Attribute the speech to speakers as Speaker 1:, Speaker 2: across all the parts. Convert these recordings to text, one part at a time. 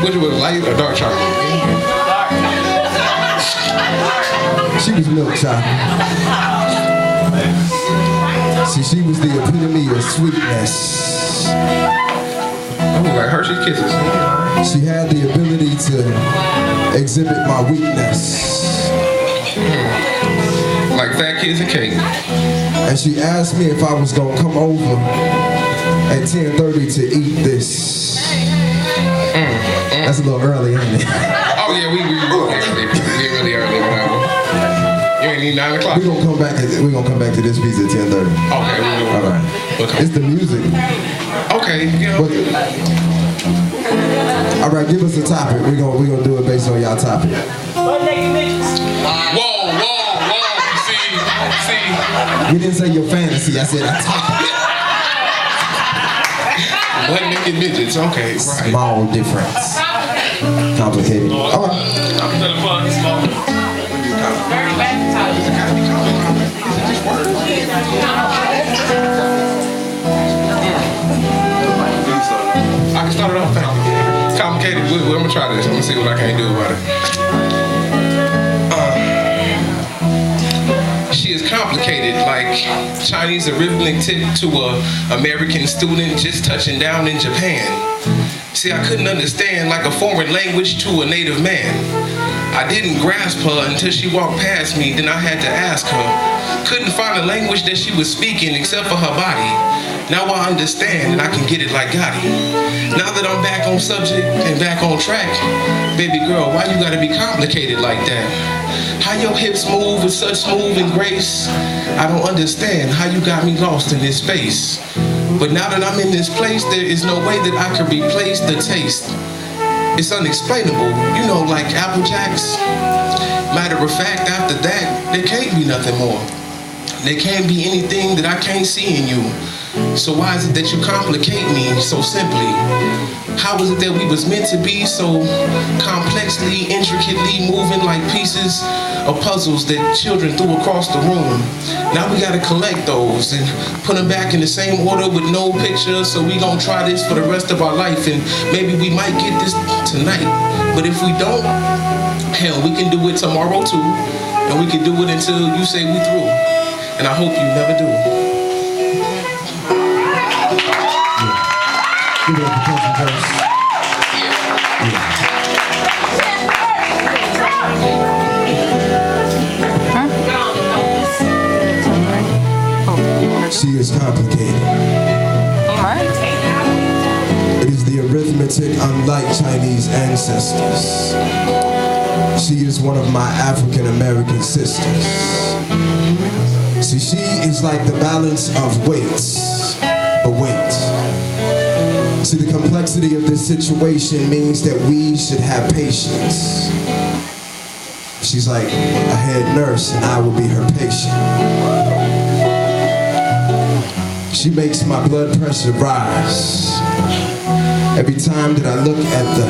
Speaker 1: Which was light or dark chocolate?
Speaker 2: She was milk chocolate. See, she was the epitome of sweetness.
Speaker 1: Oh, like Hershey's Kisses.
Speaker 2: She had the ability to exhibit my weakness.
Speaker 1: Like fat kids and cake.
Speaker 2: And she asked me if I was gonna come over at 10:30 to eat this. That's a little early, ain't it?
Speaker 1: Oh yeah, we really early, whatever. You ain't need 9 o'clock.
Speaker 2: We're gonna come back to this piece at 10:30.
Speaker 1: Okay,
Speaker 2: all right. It's the music.
Speaker 1: Okay, yeah.
Speaker 2: All right, give us a topic. We're gonna do it based on y'all topic.
Speaker 1: Whoa. See.
Speaker 2: You didn't say your fantasy. I said a topic.
Speaker 1: Butt naked midgets. Okay, right.
Speaker 2: Small difference. Complicated. All right.
Speaker 1: I can start it off complicated. I'm gonna try this. I'm gonna see what I can do about it. She is complicated, like Chinese arithmetic to a American student just touching down in Japan. See, I couldn't understand like a foreign language to a native man. I didn't grasp her until she walked past me, then I had to ask her. Couldn't find a language that she was speaking except for her body. Now I understand and I can get it like Gotti. Now that I'm back on subject and back on track, baby girl, why you gotta be complicated like that? How your hips move with such smooth and grace? I don't understand how you got me lost in this space. But now that I'm in this place, there is no way that I could replace the taste. It's unexplainable, you know, like Apple Jacks. Matter of fact, after that, there can't be nothing more. There can't be anything that I can't see in you. So why is it that you complicate me so simply? How is it that we was meant to be so complexly, intricately moving like pieces of puzzles that children threw across the room? Now we gotta collect those and put them back in the same order with no picture. So we gonna try this for the rest of our life, and maybe we might get this tonight. But if we don't, hell, we can do it tomorrow too, and we can do it until you say we through. And I hope you never do.
Speaker 2: Give it up for Cousin Jones. She is complicated. It is the arithmetic unlike Chinese ancestors. She is one of my African American sisters. See, she is like the balance of weights, but wait. See, the complexity of this situation means that we should have patience. She's like a head nurse and I will be her patient. She makes my blood pressure rise every time that I look at the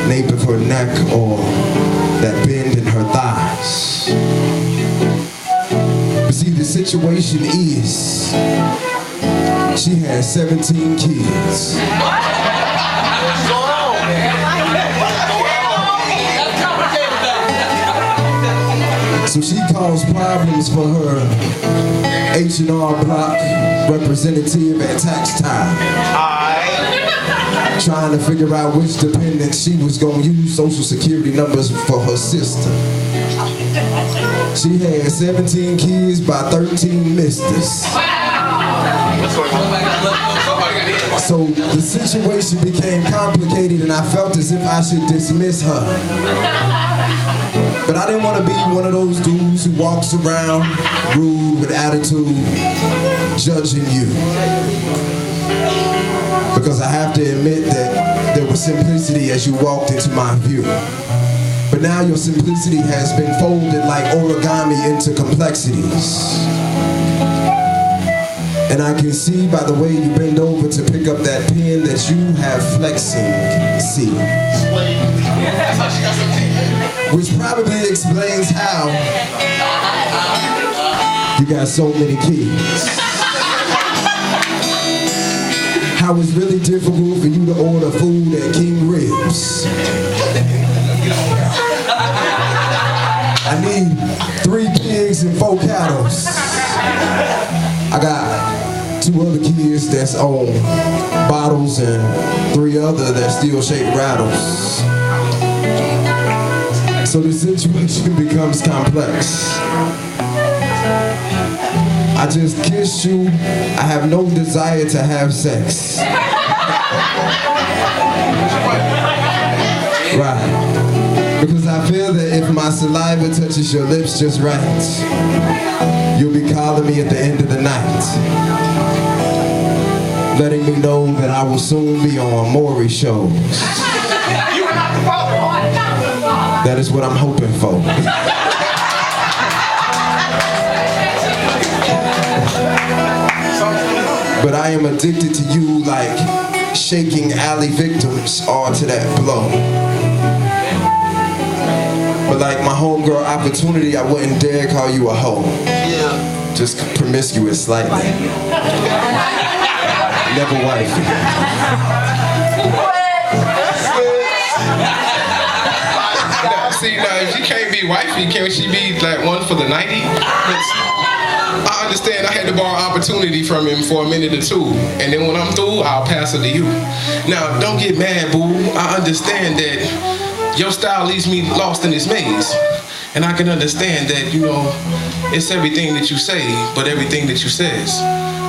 Speaker 2: nape of her neck or that bend in her thighs. But see, the situation is she has 17 kids. So she caused problems for her H&R Block representative at tax time. Trying to figure out which dependents she was going to use social security numbers for her sister. She had 17 kids by 13 misters. So the situation became complicated and I felt as if I should dismiss her. But I didn't want to be one of those dudes who walks around rude with attitude, judging you. Because I have to admit that there was simplicity as you walked into my view. But now your simplicity has been folded like origami into complexities. And I can see by the way you bend over to pick up that pen that you have flexing C. Which probably explains how you got so many kids. how it's really difficult for you to order food at King Ribs. I need 3 pigs and 4 cattle. I got 2 other kids that's on bottles and 3 other that still shake rattles. So the situation becomes complex. I just kissed you. I have no desire to have sex. Right. Because I feel that if my saliva touches your lips just right, you'll be calling me at the end of the night, letting me know that I will soon be on Maury shows. That is what I'm hoping for. But I am addicted to you like shaking alley victims are to that blow. But like my homegirl Opportunity, I wouldn't dare call you a hoe. Just promiscuous slightly. Never wifey.
Speaker 1: See, now if she can't be wifey, can't she be like one for the 90? I understand I had to borrow Opportunity from him for a minute or 2, and then when I'm through, I'll pass it to you. Now, don't get mad, boo. I understand that your style leaves me lost in this maze. And I can understand that, you know, it's everything that you say, but everything that you says.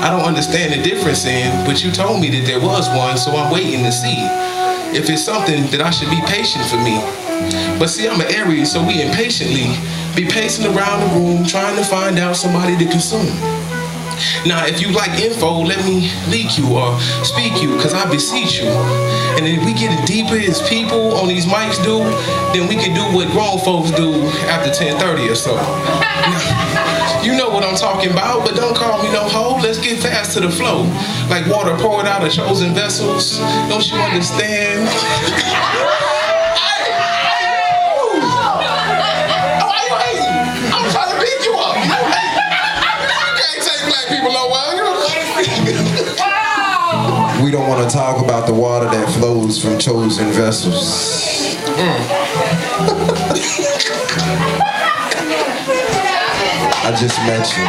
Speaker 1: I don't understand the difference in, but you told me that there was one, so I'm waiting to see if it's something that I should be patient for me. But see, I'm an Aries, so we impatiently be pacing around the room trying to find out somebody to consume. Now, if you like info, let me leak you or speak you, cause I beseech you. And if we get deeper as people on these mics do, then we can do what grown folks do after 10:30 or so. Now, you know what I'm talking about, but don't call me no hoe. Let's get fast to the flow. Like water poured out of chosen vessels. Don't you understand?
Speaker 2: We don't want to talk about the water that flows from chosen vessels. I just met you.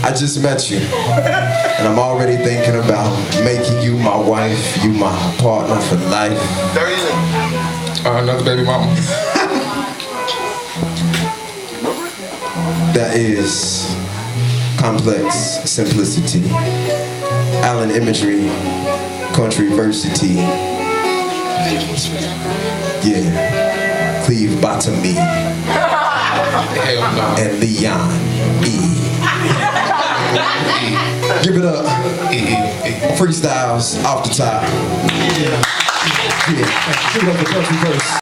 Speaker 2: I just met you. And I'm already thinking about making you my wife, you my partner for life.
Speaker 1: Another baby mama.
Speaker 2: That is complex simplicity. Allen Imagery, country versity. Yeah, Cleeve Bottoms me. And Leon E. Give it up. Freestyles off the top. Yeah. Give it up for country verse.